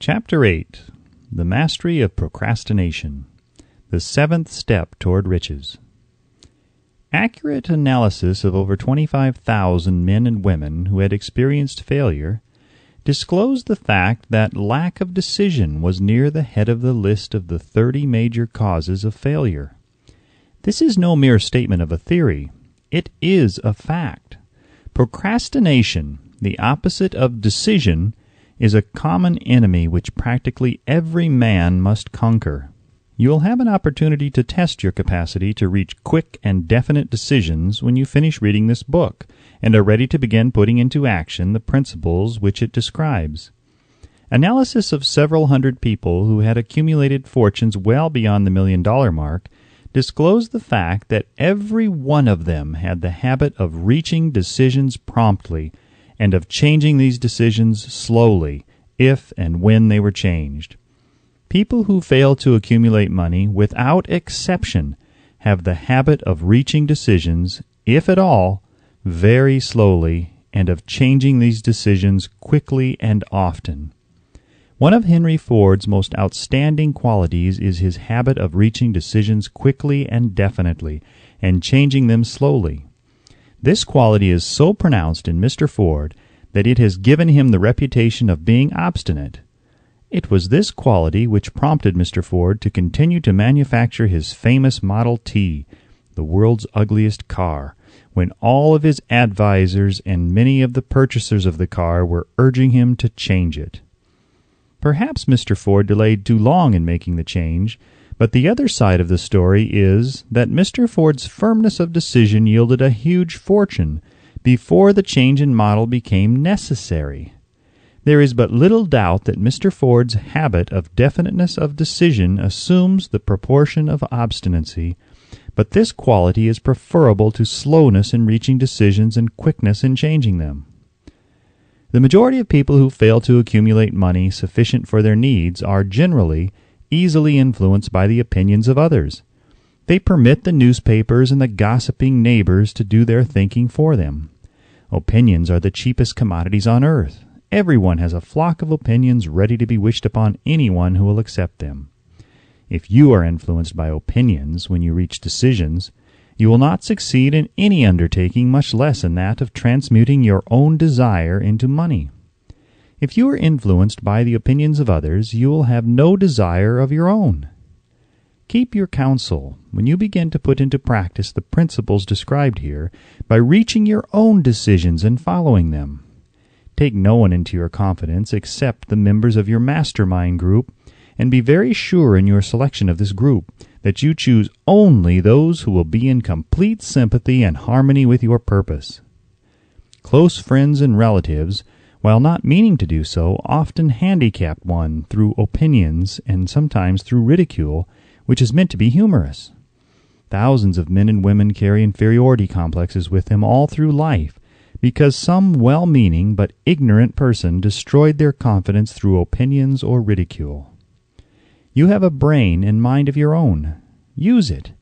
Chapter 8. The Mastery of Procrastination. The Seventh Step Toward Riches. Accurate analysis of over 25,000 men and women who had experienced failure disclosed the fact that lack of decision was near the head of the list of the 30 major causes of failure. This is no mere statement of a theory. It is a fact. Procrastination, the opposite of decision, is a common enemy which practically every man must conquer. You will have an opportunity to test your capacity to reach quick and definite decisions when you finish reading this book and are ready to begin putting into action the principles which it describes. Analysis of several hundred people who had accumulated fortunes well beyond the $1 million mark disclosed the fact that every one of them had the habit of reaching decisions promptly and of changing these decisions slowly, if and when they were changed. People who fail to accumulate money, without exception, have the habit of reaching decisions, if at all, very slowly, and of changing these decisions quickly and often. One of Henry Ford's most outstanding qualities is his habit of reaching decisions quickly and definitely, and changing them slowly. This quality is so pronounced in Mr. Ford that it has given him the reputation of being obstinate. It was this quality which prompted Mr. Ford to continue to manufacture his famous Model T, the world's ugliest car, when all of his advisors and many of the purchasers of the car were urging him to change it. Perhaps Mr. Ford delayed too long in making the change, but the other side of the story is that Mr. Ford's firmness of decision yielded a huge fortune before the change in model became necessary. There is but little doubt that Mr. Ford's habit of definiteness of decision assumes the proportion of obstinacy, but this quality is preferable to slowness in reaching decisions and quickness in changing them. The majority of people who fail to accumulate money sufficient for their needs are generally easily influenced by the opinions of others. They permit the newspapers and the gossiping neighbors to do their thinking for them. Opinions are the cheapest commodities on earth. Everyone has a flock of opinions ready to be wished upon anyone who will accept them. If you are influenced by opinions when you reach decisions, you will not succeed in any undertaking, much less in that of transmuting your own desire into money. If you are influenced by the opinions of others, you will have no desire of your own. Keep your counsel when you begin to put into practice the principles described here by reaching your own decisions and following them. Take no one into your confidence except the members of your mastermind group, and be very sure in your selection of this group that you choose only those who will be in complete sympathy and harmony with your purpose. Close friends and relatives, while not meaning to do so, often handicap one through opinions and sometimes through ridicule, which is meant to be humorous. Thousands of men and women carry inferiority complexes with them all through life, because some well-meaning but ignorant person destroyed their confidence through opinions or ridicule. You have a brain and mind of your own. Use it,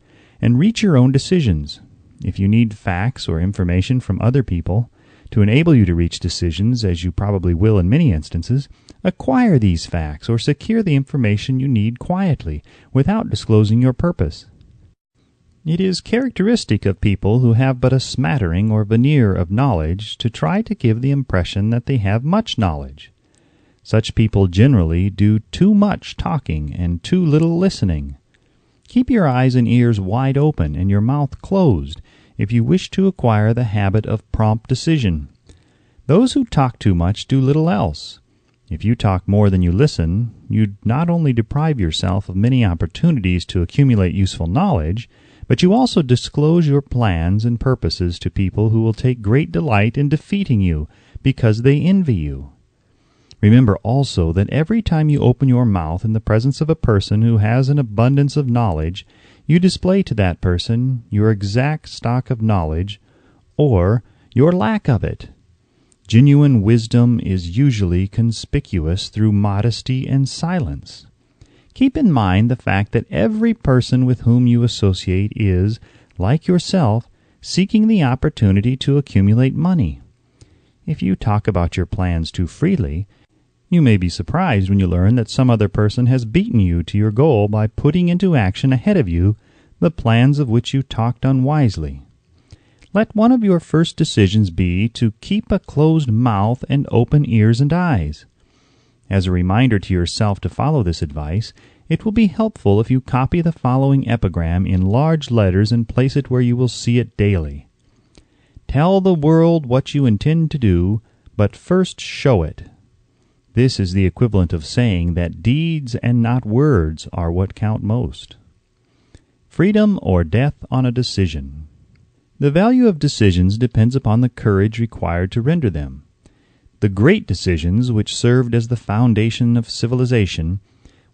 and reach your own decisions. If you need facts or information from other people to enable you to reach decisions, as you probably will in many instances, acquire these facts or secure the information you need quietly, without disclosing your purpose. It is characteristic of people who have but a smattering or veneer of knowledge to try to give the impression that they have much knowledge. Such people generally do too much talking and too little listening. Keep your eyes and ears wide open and your mouth closed if you wish to acquire the habit of prompt decision. Those who talk too much do little else. If you talk more than you listen, you not only deprive yourself of many opportunities to accumulate useful knowledge, but you also disclose your plans and purposes to people who will take great delight in defeating you because they envy you. Remember also that every time you open your mouth in the presence of a person who has an abundance of knowledge, you display to that person your exact stock of knowledge or your lack of it. Genuine wisdom is usually conspicuous through modesty and silence. Keep in mind the fact that every person with whom you associate is, like yourself, seeking the opportunity to accumulate money. If you talk about your plans too freely, You may be surprised when you learn that some other person has beaten you to your goal by putting into action ahead of you the plans of which you talked unwisely. Let one of your first decisions be to keep a closed mouth and open ears and eyes. As a reminder to yourself to follow this advice, it will be helpful if you copy the following epigram in large letters and place it where you will see it daily. Tell the world what you intend to do, but first show it. This is the equivalent of saying that deeds and not words are what count most. Freedom or death on a decision. The value of decisions depends upon the courage required to render them. The great decisions, which served as the foundation of civilization,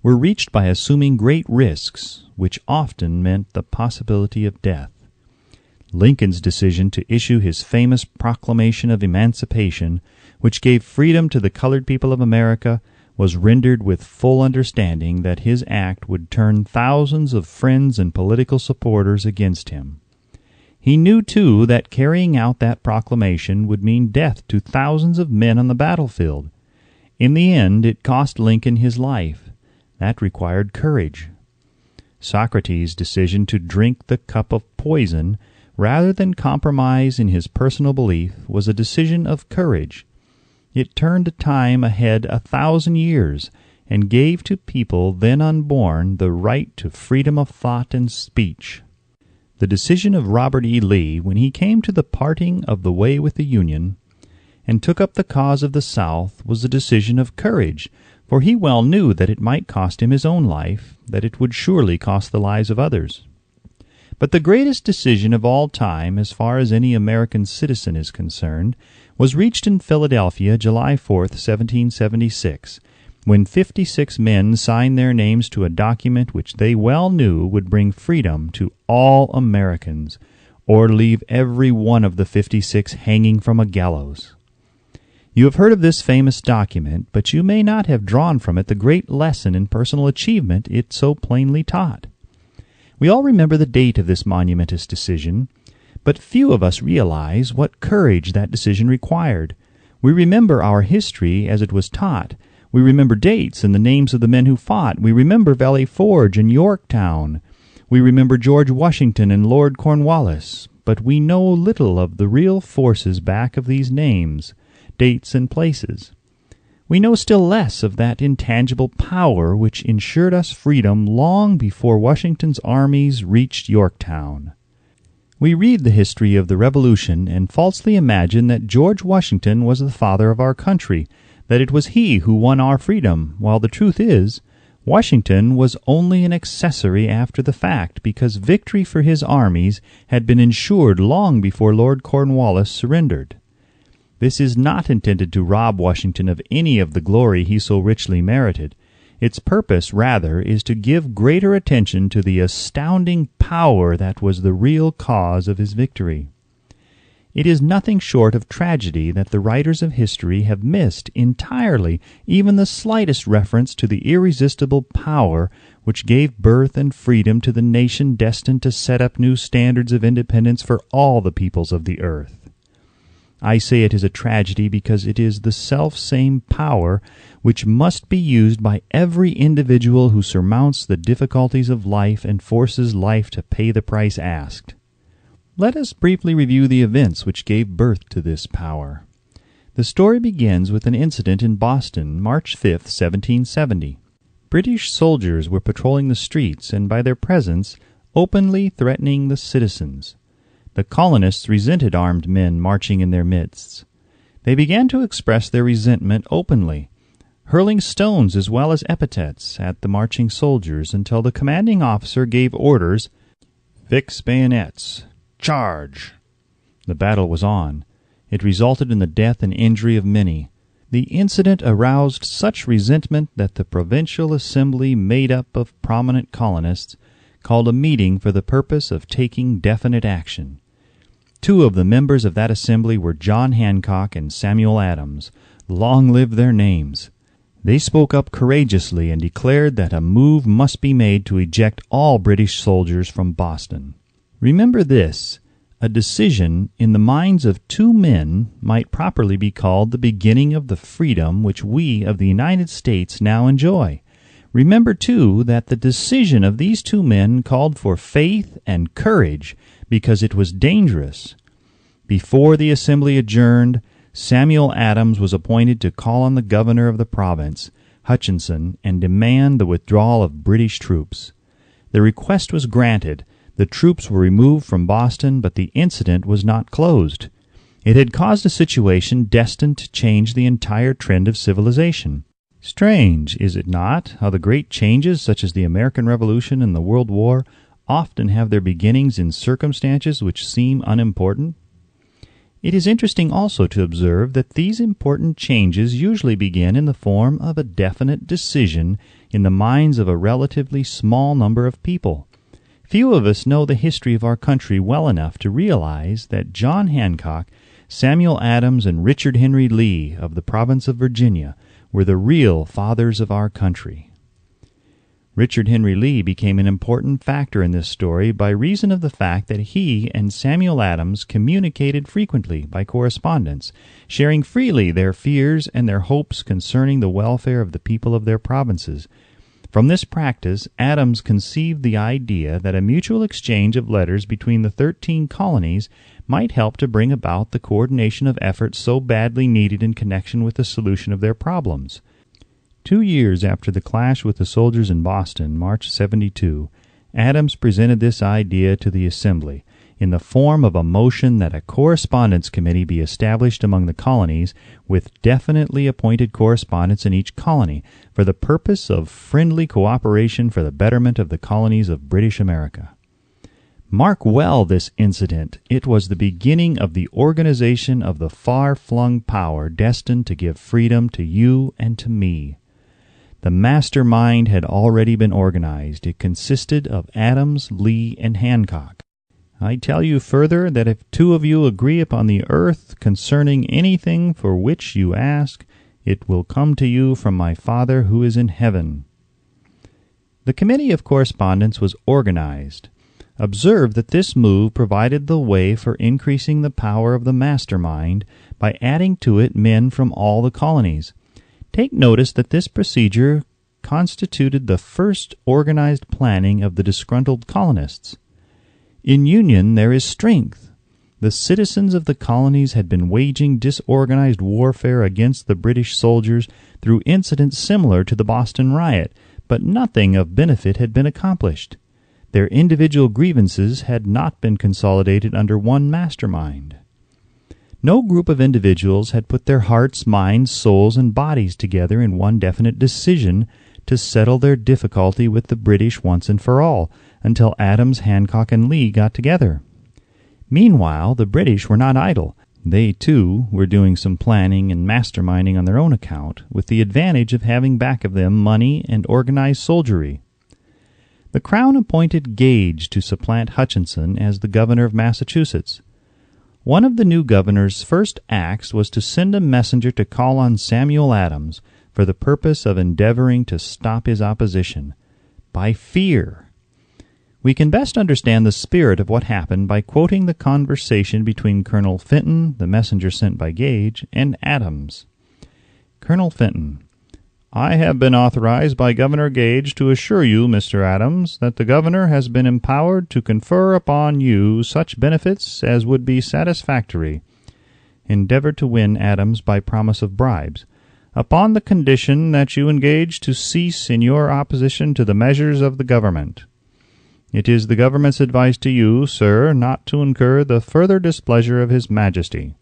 were reached by assuming great risks, which often meant the possibility of death. Lincoln's decision to issue his famous Proclamation of Emancipation, which gave freedom to the colored people of America, was rendered with full understanding that his act would turn thousands of friends and political supporters against him. He knew, too, that carrying out that proclamation would mean death to thousands of men on the battlefield. In the end, it cost Lincoln his life. That required courage. Socrates' decision to drink the cup of poison rather than compromise in his personal belief was a decision of courage. It turned time ahead 1,000 years and gave to people then unborn the right to freedom of thought and speech. The decision of Robert E. Lee, when he came to the parting of the way with the Union and took up the cause of the South, was a decision of courage, for he well knew that it might cost him his own life, that it would surely cost the lives of others. But the greatest decision of all time, as far as any American citizen is concerned, was reached in Philadelphia, July 4th, 1776, when 56 men signed their names to a document which they well knew would bring freedom to all Americans, or leave every one of the 56 hanging from a gallows. You have heard of this famous document, but you may not have drawn from it the great lesson in personal achievement it so plainly taught. We all remember the date of this monumentous decision, but few of us realize what courage that decision required. We remember our history as it was taught. We remember dates and the names of the men who fought. We remember Valley Forge and Yorktown. We remember George Washington and Lord Cornwallis. But we know little of the real forces back of these names, dates, and places. We know still less of that intangible power which ensured us freedom long before Washington's armies reached Yorktown. We read the history of the Revolution and falsely imagine that George Washington was the father of our country, that it was he who won our freedom, while the truth is, Washington was only an accessory after the fact, because victory for his armies had been ensured long before Lord Cornwallis surrendered. This is not intended to rob Washington of any of the glory he so richly merited. Its purpose, rather, is to give greater attention to the astounding power that was the real cause of his victory. It is nothing short of tragedy that the writers of history have missed entirely even the slightest reference to the irresistible power which gave birth and freedom to the nation destined to set up new standards of independence for all the peoples of the earth. I say it is a tragedy because it is the self-same power which must be used by every individual who surmounts the difficulties of life and forces life to pay the price asked. Let us briefly review the events which gave birth to this power. The story begins with an incident in Boston, March 5th, 1770. British soldiers were patrolling the streets and by their presence openly threatening the citizens. The colonists resented armed men marching in their midst. They began to express their resentment openly, hurling stones as well as epithets at the marching soldiers until the commanding officer gave orders, "Fix bayonets! Charge!" The battle was on. It resulted in the death and injury of many. The incident aroused such resentment that the Provincial Assembly, made up of prominent colonists, called a meeting for the purpose of taking definite action. Two of the members of that assembly were John Hancock and Samuel Adams. Long live their names! They spoke up courageously and declared that a move must be made to eject all British soldiers from Boston. Remember this: A decision in the minds of two men might properly be called the beginning of the freedom which we of the United States now enjoy. Remember, too, that the decision of these two men called for faith and courage because it was dangerous. Before the assembly adjourned, Samuel Adams was appointed to call on the governor of the province, Hutchinson, and demand the withdrawal of British troops. The request was granted. The troops were removed from Boston, but the incident was not closed. It had caused a situation destined to change the entire trend of civilization. Strange, is it not, how the great changes, such as the American Revolution and the World War, often have their beginnings in circumstances which seem unimportant? It is interesting also to observe that these important changes usually begin in the form of a definite decision in the minds of a relatively small number of people. Few of us know the history of our country well enough to realize that John Hancock, Samuel Adams, and Richard Henry Lee of the province of Virginia were the real fathers of our country. Richard Henry Lee became an important factor in this story by reason of the fact that he and Samuel Adams communicated frequently by correspondence, sharing freely their fears and their hopes concerning the welfare of the people of their provinces. From this practice, Adams conceived the idea that a mutual exchange of letters between the 13 colonies might help to bring about the coordination of efforts so badly needed in connection with the solution of their problems. 2 years after the clash with the soldiers in Boston, March 72, Adams presented this idea to the Assembly in the form of a motion that a correspondence committee be established among the colonies with definitely appointed correspondents in each colony for the purpose of friendly cooperation for the betterment of the colonies of British America. Mark well this incident. It was the beginning of the organization of the far-flung power destined to give freedom to you and to me. The mastermind had already been organized. It consisted of Adams, Lee, and Hancock. I tell you further that if two of you agree upon the earth concerning anything for which you ask, it will come to you from my Father who is in heaven. The Committee of Correspondence was organized. Observe that this move provided the way for increasing the power of the mastermind by adding to it men from all the colonies. Take notice that this procedure constituted the first organized planning of the disgruntled colonists. In union there is strength. The citizens of the colonies had been waging disorganized warfare against the British soldiers through incidents similar to the Boston riot, but nothing of benefit had been accomplished. Their individual grievances had not been consolidated under one mastermind. No group of individuals had put their hearts, minds, souls, and bodies together in one definite decision to settle their difficulty with the British once and for all, until Adams, Hancock, and Lee got together. Meanwhile, the British were not idle. They, too, were doing some planning and masterminding on their own account, with the advantage of having back of them money and organized soldiery. The Crown appointed Gage to supplant Hutchinson as the governor of Massachusetts. One of the new governor's first acts was to send a messenger to call on Samuel Adams for the purpose of endeavoring to stop his opposition by fear. We can best understand the spirit of what happened by quoting the conversation between Colonel Fenton, the messenger sent by Gage, and Adams. Colonel Fenton: I have been authorized by Governor Gage to assure you, Mr. Adams, that the governor has been empowered to confer upon you such benefits as would be satisfactory. Endeavor to win Adams by promise of bribes, upon the condition that you engage to cease in your opposition to the measures of the government. It is the government's advice to you, sir, not to incur the further displeasure of His Majesty.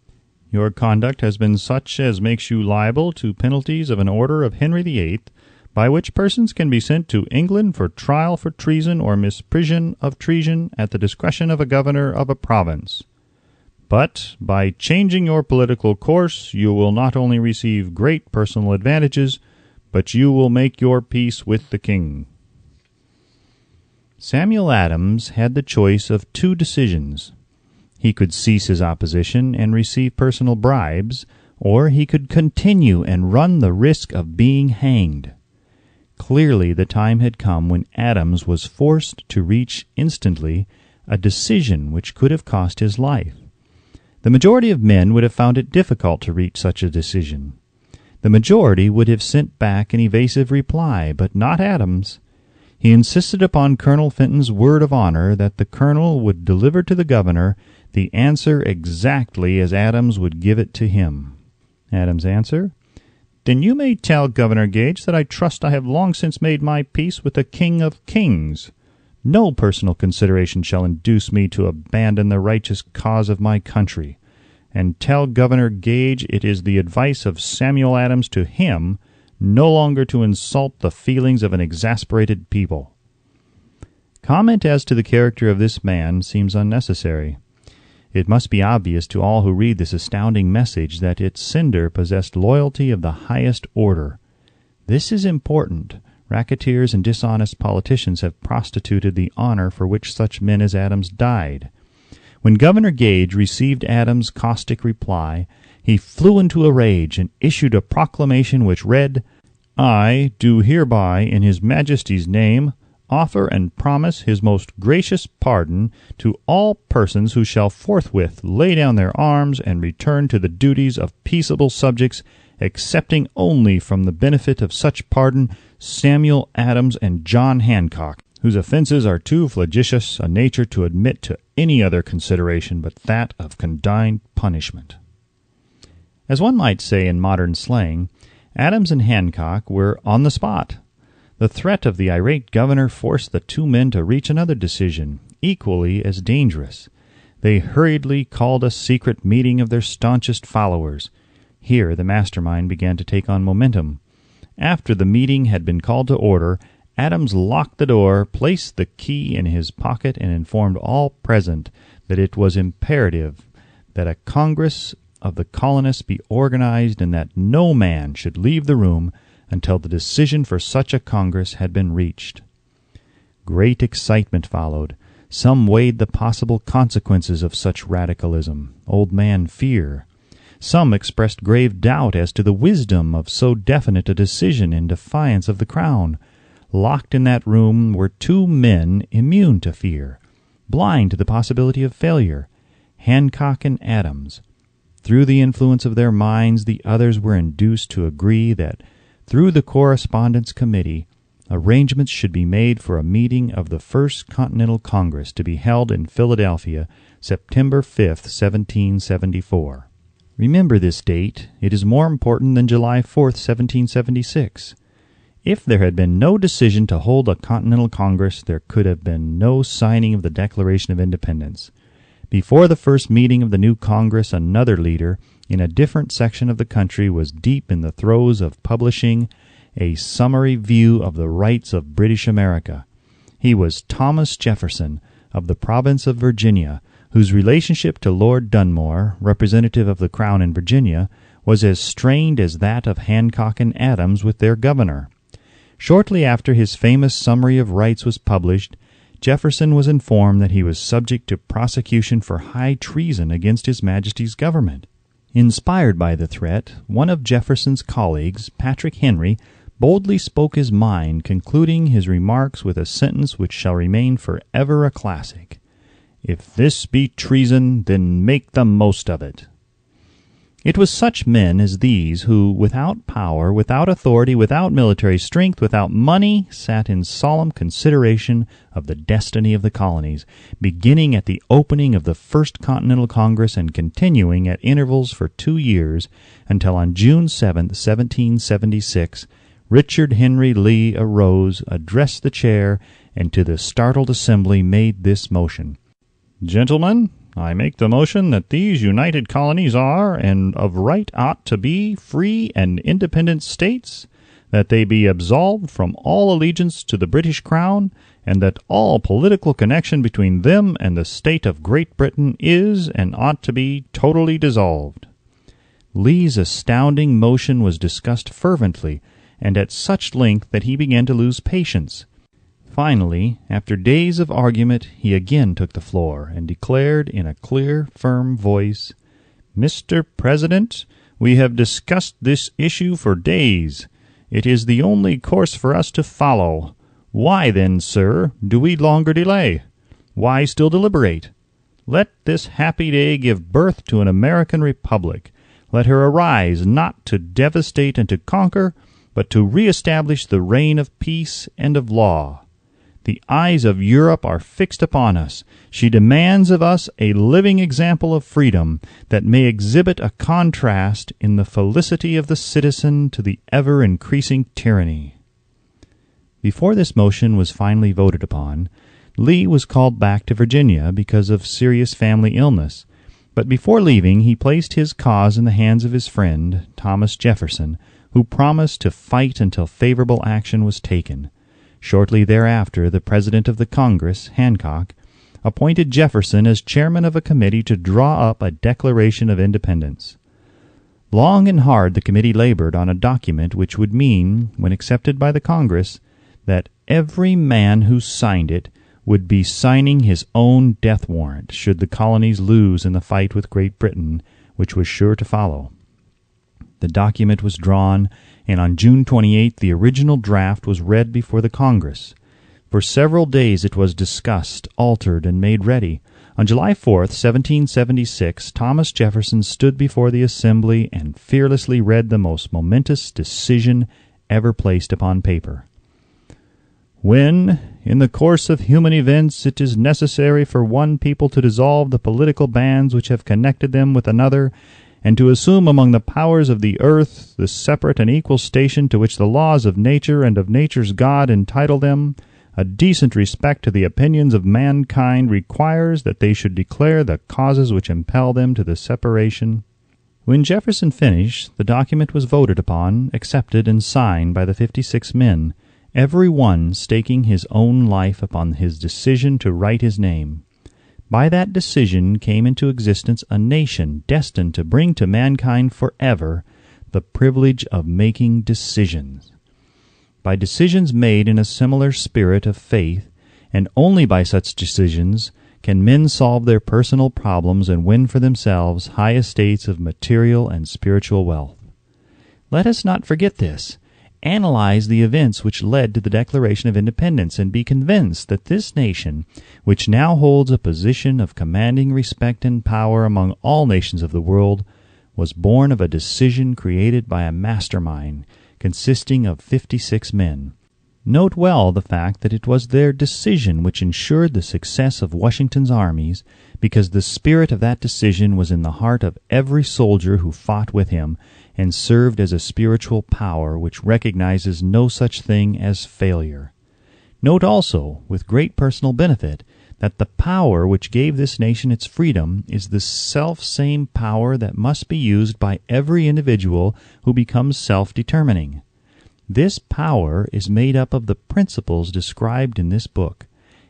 Your conduct has been such as makes you liable to penalties of an order of Henry VIII, by which persons can be sent to England for trial for treason or misprision of treason at the discretion of a governor of a province. But by changing your political course you will not only receive great personal advantages, but you will make your peace with the king. Samuel Adams had the choice of two decisions. He could cease his opposition and receive personal bribes, or he could continue and run the risk of being hanged. Clearly the time had come when Adams was forced to reach instantly a decision which could have cost his life. The majority of men would have found it difficult to reach such a decision. The majority would have sent back an evasive reply, but not Adams. He insisted upon Colonel Fenton's word of honor that the colonel would deliver to the governor the answer exactly as Adams would give it to him. Adams' answer: "Then you may tell Governor Gage that I trust I have long since made my peace with the King of Kings. No personal consideration shall induce me to abandon the righteous cause of my country. And tell Governor Gage it is the advice of Samuel Adams to him no longer to insult the feelings of an exasperated people." Comment as to the character of this man seems unnecessary. It must be obvious to all who read this astounding message that its sender possessed loyalty of the highest order. This is important. Racketeers and dishonest politicians have prostituted the honor for which such men as Adams died. When Governor Gage received Adams' caustic reply, he flew into a rage and issued a proclamation which read, "I do hereby, in His Majesty's name, offer and promise His most gracious pardon to all persons who shall forthwith lay down their arms and return to the duties of peaceable subjects, excepting only from the benefit of such pardon Samuel Adams and John Hancock, whose offenses are too flagitious a nature to admit to any other consideration but that of condign punishment." As one might say in modern slang, Adams and Hancock were on the spot. The threat of the irate governor forced the two men to reach another decision, equally as dangerous. They hurriedly called a secret meeting of their staunchest followers. Here the mastermind began to take on momentum. After the meeting had been called to order, Adams locked the door, placed the key in his pocket, and informed all present that it was imperative that a Congress of the colonists be organized and that no man should leave the room until the decision for such a Congress had been reached. Great excitement followed. Some weighed the possible consequences of such radicalism, old man fear. Some expressed grave doubt as to the wisdom of so definite a decision in defiance of the Crown. Locked in that room were two men immune to fear, blind to the possibility of failure, Hancock and Adams. Through the influence of their minds, the others were induced to agree that, through the Correspondence Committee, arrangements should be made for a meeting of the First Continental Congress to be held in Philadelphia, September 5th, 1774. Remember this date. It is more important than July 4th, 1776. If there had been no decision to hold a Continental Congress, there could have been no signing of the Declaration of Independence. Before the first meeting of the new Congress, another leader, in a different section of the country, was deep in the throes of publishing a summary view of the rights of British America. He was Thomas Jefferson, of the province of Virginia, whose relationship to Lord Dunmore, representative of the Crown in Virginia, was as strained as that of Hancock and Adams with their governor. Shortly after his famous Summary of Rights was published, Jefferson was informed that he was subject to prosecution for high treason against His Majesty's government. Inspired by the threat, one of Jefferson's colleagues, Patrick Henry, boldly spoke his mind, concluding his remarks with a sentence which shall remain forever a classic: "If this be treason, then make the most of it." It was such men as these who, without power, without authority, without military strength, without money, sat in solemn consideration of the destiny of the colonies, beginning at the opening of the First Continental Congress and continuing at intervals for 2 years, until on June 7, 1776, Richard Henry Lee arose, addressed the chair, and to the startled assembly made this motion: "Gentlemen, I make the motion that these united colonies are, and of right ought to be, free and independent states, that they be absolved from all allegiance to the British Crown, and that all political connection between them and the state of Great Britain is and ought to be totally dissolved." Lee's astounding motion was discussed fervently, and at such length that he began to lose patience. Finally, after days of argument, he again took the floor, and declared in a clear, firm voice, "Mr. President, we have discussed this issue for days. It is the only course for us to follow. Why then, sir, do we longer delay? Why still deliberate? Let this happy day give birth to an American republic. Let her arise not to devastate and to conquer, but to reestablish the reign of peace and of law. The eyes of Europe are fixed upon us. She demands of us a living example of freedom that may exhibit a contrast in the felicity of the citizen to the ever-increasing tyranny. Before this motion was finally voted upon, Lee was called back to Virginia because of serious family illness, but before leaving he placed his cause in the hands of his friend, Thomas Jefferson, who promised to fight until favorable action was taken. Shortly thereafter, the President of the Congress, Hancock, appointed Jefferson as chairman of a committee to draw up a Declaration of Independence. Long and hard the committee labored on a document which would mean, when accepted by the Congress, that every man who signed it would be signing his own death warrant should the colonies lose in the fight with Great Britain, which was sure to follow. The document was drawn, and on June 28 the original draft was read before the Congress. For several days it was discussed, altered, and made ready. On July 4, 1776, Thomas Jefferson stood before the Assembly and fearlessly read the most momentous decision ever placed upon paper. When, in the course of human events, it is necessary for one people to dissolve the political bands which have connected them with another, and to assume among the powers of the earth the separate and equal station to which the laws of nature and of nature's God entitle them, a decent respect to the opinions of mankind requires that they should declare the causes which impel them to the separation. When Jefferson finished, the document was voted upon, accepted, and signed by the 56 men, every one staking his own life upon his decision to write his name. By that decision came into existence a nation destined to bring to mankind forever the privilege of making decisions. By decisions made in a similar spirit of faith, and only by such decisions, can men solve their personal problems and win for themselves high estates of material and spiritual wealth. Let us not forget this. Analyze the events which led to the Declaration of Independence and be convinced that this nation, which now holds a position of commanding respect and power among all nations of the world, was born of a decision created by a mastermind consisting of 56 men. Note well the fact that it was their decision which ensured the success of Washington's armies, because the spirit of that decision was in the heart of every soldier who fought with him, and served as a spiritual power which recognizes no such thing as failure. Note also, with great personal benefit, that the power which gave this nation its freedom is the self-same power that must be used by every individual who becomes self-determining. This power is made up of the principles described in this book.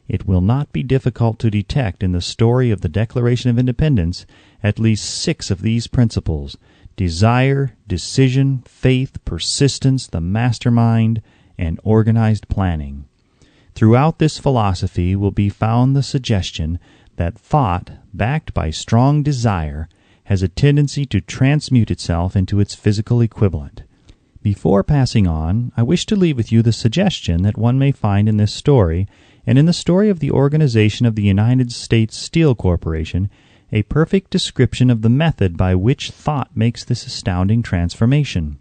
It will not be difficult to detect in the story of the Declaration of Independence at least 6 of these principles: desire, decision, faith, persistence, the mastermind, and organized planning. Throughout this philosophy will be found the suggestion that thought, backed by strong desire, has a tendency to transmute itself into its physical equivalent. Before passing on, I wish to leave with you the suggestion that one may find in this story, and in the story of the organization of the United States Steel Corporation, a perfect description of the method by which thought makes this astounding transformation.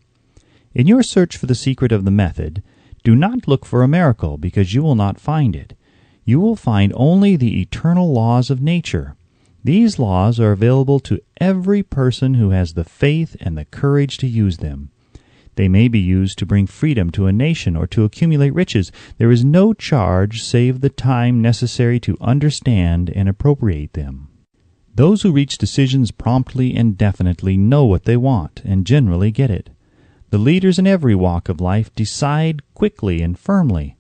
In your search for the secret of the method, do not look for a miracle, because you will not find it. You will find only the eternal laws of nature. These laws are available to every person who has the faith and the courage to use them. They may be used to bring freedom to a nation or to accumulate riches. There is no charge save the time necessary to understand and appropriate them. Those who reach decisions promptly and definitely know what they want and generally get it. The leaders in every walk of life decide quickly and firmly.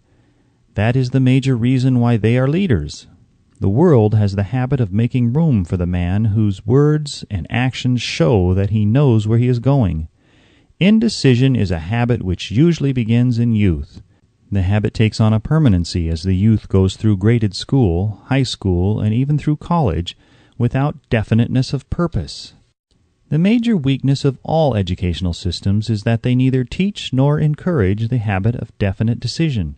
That is the major reason why they are leaders. The world has the habit of making room for the man whose words and actions show that he knows where he is going. Indecision is a habit which usually begins in youth. The habit takes on a permanency as the youth goes through graded school, high school, and even through college, without definiteness of purpose. The major weakness of all educational systems is that they neither teach nor encourage the habit of definite decision.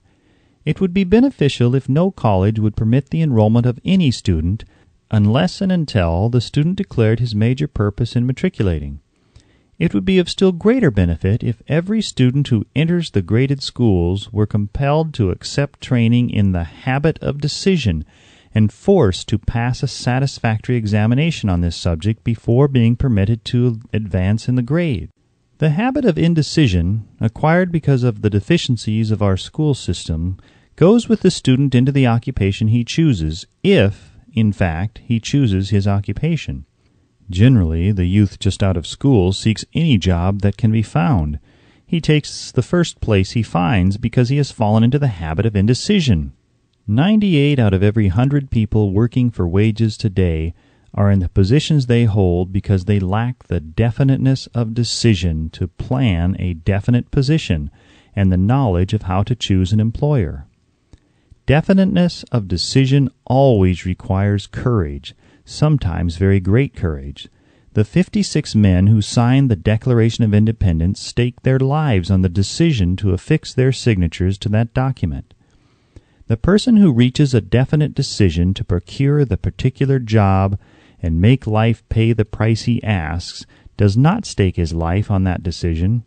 It would be beneficial if no college would permit the enrollment of any student unless and until the student declared his major purpose in matriculating. It would be of still greater benefit if every student who enters the graded schools were compelled to accept training in the habit of decision and forced to pass a satisfactory examination on this subject before being permitted to advance in the grade. The habit of indecision, acquired because of the deficiencies of our school system, goes with the student into the occupation he chooses, if, in fact, he chooses his occupation. Generally, the youth just out of school seeks any job that can be found. He takes the first place he finds because he has fallen into the habit of indecision. 98 out of every 100 people working for wages today are in the positions they hold because they lack the definiteness of decision to plan a definite position and the knowledge of how to choose an employer. Definiteness of decision always requires courage, sometimes very great courage. The 56 men who signed the Declaration of Independence staked their lives on the decision to affix their signatures to that document. The person who reaches a definite decision to procure the particular job and make life pay the price he asks does not stake his life on that decision.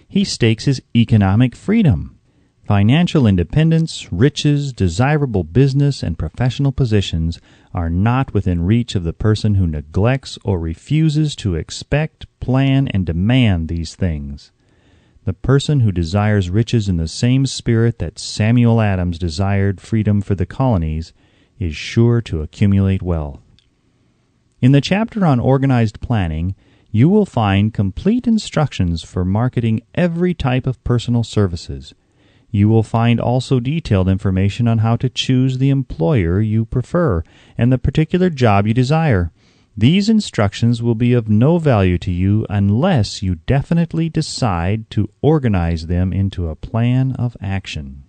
He stakes his economic freedom. Financial independence, riches, desirable business, and professional positions are not within reach of the person who neglects or refuses to expect, plan, and demand these things. The person who desires riches in the same spirit that Samuel Adams desired freedom for the colonies is sure to accumulate wealth. In the chapter on organized planning, you will find complete instructions for marketing every type of personal services. You will find also detailed information on how to choose the employer you prefer and the particular job you desire. These instructions will be of no value to you unless you definitely decide to organize them into a plan of action.